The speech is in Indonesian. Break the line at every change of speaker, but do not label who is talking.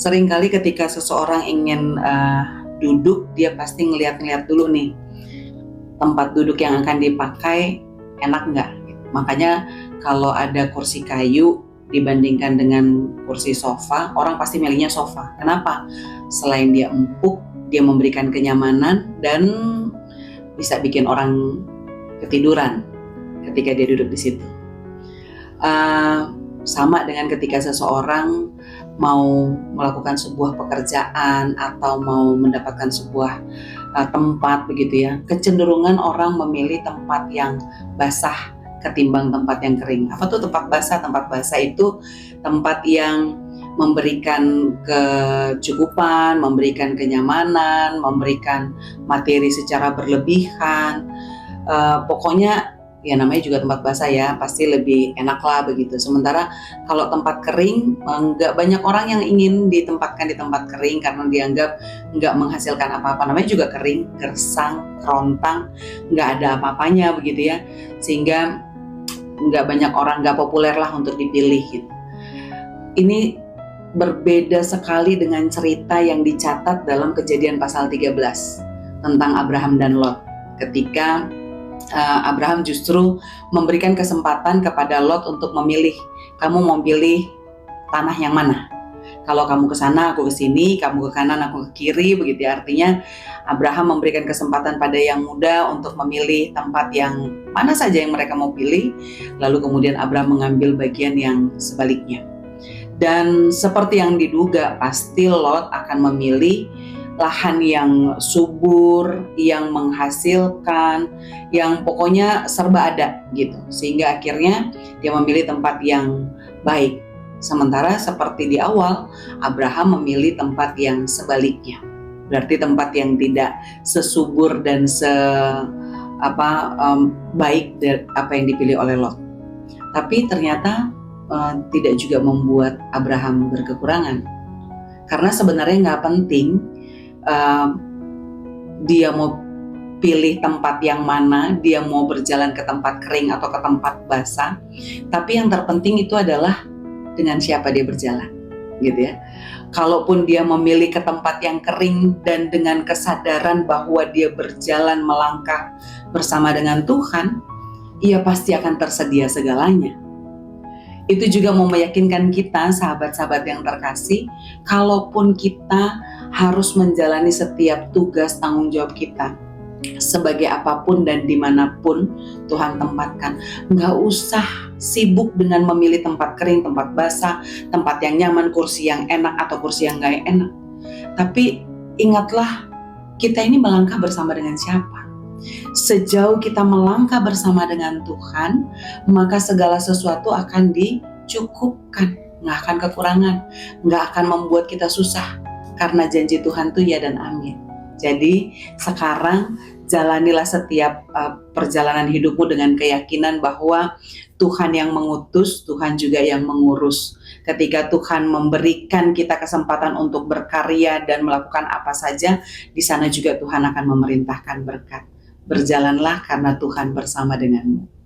Seringkali ketika seseorang ingin duduk, dia pasti ngeliat-ngeliat dulu nih, tempat duduk yang akan dipakai enak nggak? Makanya kalau ada kursi kayu dibandingkan dengan kursi sofa, orang pasti milihnya sofa. Kenapa? Selain dia empuk, dia memberikan kenyamanan dan bisa bikin orang ketiduran ketika dia duduk di situ. Sama dengan ketika seseorang mau melakukan sebuah pekerjaan atau mau mendapatkan sebuah tempat begitu ya, kecenderungan orang memilih tempat yang basah ketimbang tempat yang kering. Apa tuh tempat basah? Tempat basah itu tempat yang memberikan kecukupan, memberikan kenyamanan, memberikan materi secara berlebihan. Pokoknya ya namanya juga tempat basah ya, pasti lebih enak lah begitu. Sementara kalau tempat kering, nggak banyak orang yang ingin ditempatkan di tempat kering karena dianggap nggak menghasilkan apa-apa. Namanya juga kering, gersang, kerontang, nggak ada apa-apanya begitu ya. Sehingga nggak banyak orang, nggak populer lah untuk dipilih gitu. Ini berbeda sekali dengan cerita yang dicatat dalam Kejadian pasal 13 tentang Abraham dan Lot. Ketika Abraham justru memberikan kesempatan kepada Lot untuk memilih, kamu mau pilih tanah yang mana? Kalau kamu ke sana, aku ke sini, kamu ke kanan, aku ke kiri, begitu ya. Artinya Abraham memberikan kesempatan pada yang muda untuk memilih tempat yang mana saja yang mereka mau pilih, lalu kemudian Abraham mengambil bagian yang sebaliknya. Dan seperti yang diduga, pasti Lot akan memilih lahan yang subur, yang menghasilkan, yang pokoknya serba ada gitu. Sehingga akhirnya dia memilih tempat yang baik. Sementara seperti di awal, Abraham memilih tempat yang sebaliknya. Berarti tempat yang tidak sesubur dan baik dari apa yang dipilih oleh Lot. Tapi ternyata tidak juga membuat Abraham berkekurangan. Karena sebenarnya nggak penting dia mau pilih tempat yang mana, dia mau berjalan ke tempat kering atau ke tempat basah. Tapi yang terpenting itu adalah dengan siapa dia berjalan, gitu ya. Kalaupun dia memilih ke tempat yang kering dan dengan kesadaran bahwa dia berjalan melangkah bersama dengan Tuhan, ia pasti akan tersedia segalanya. Itu juga mau meyakinkan kita, sahabat-sahabat yang terkasih, kalaupun kita harus menjalani setiap tugas tanggung jawab kita, sebagai apapun dan dimanapun Tuhan tempatkan, nggak usah sibuk dengan memilih tempat kering, tempat basah, tempat yang nyaman, kursi yang enak atau kursi yang nggak enak. Tapi ingatlah, kita ini melangkah bersama dengan siapa? Sejauh kita melangkah bersama dengan Tuhan, maka segala sesuatu akan dicukupkan, nggak akan kekurangan, nggak akan membuat kita susah, karena janji Tuhan itu ya dan amin. Jadi sekarang jalanilah setiap perjalanan hidupmu dengan keyakinan bahwa Tuhan yang mengutus, Tuhan juga yang mengurus. Ketika Tuhan memberikan kita kesempatan untuk berkarya dan melakukan apa saja, di sana juga Tuhan akan memerintahkan berkat. Berjalanlah karena Tuhan bersama denganmu.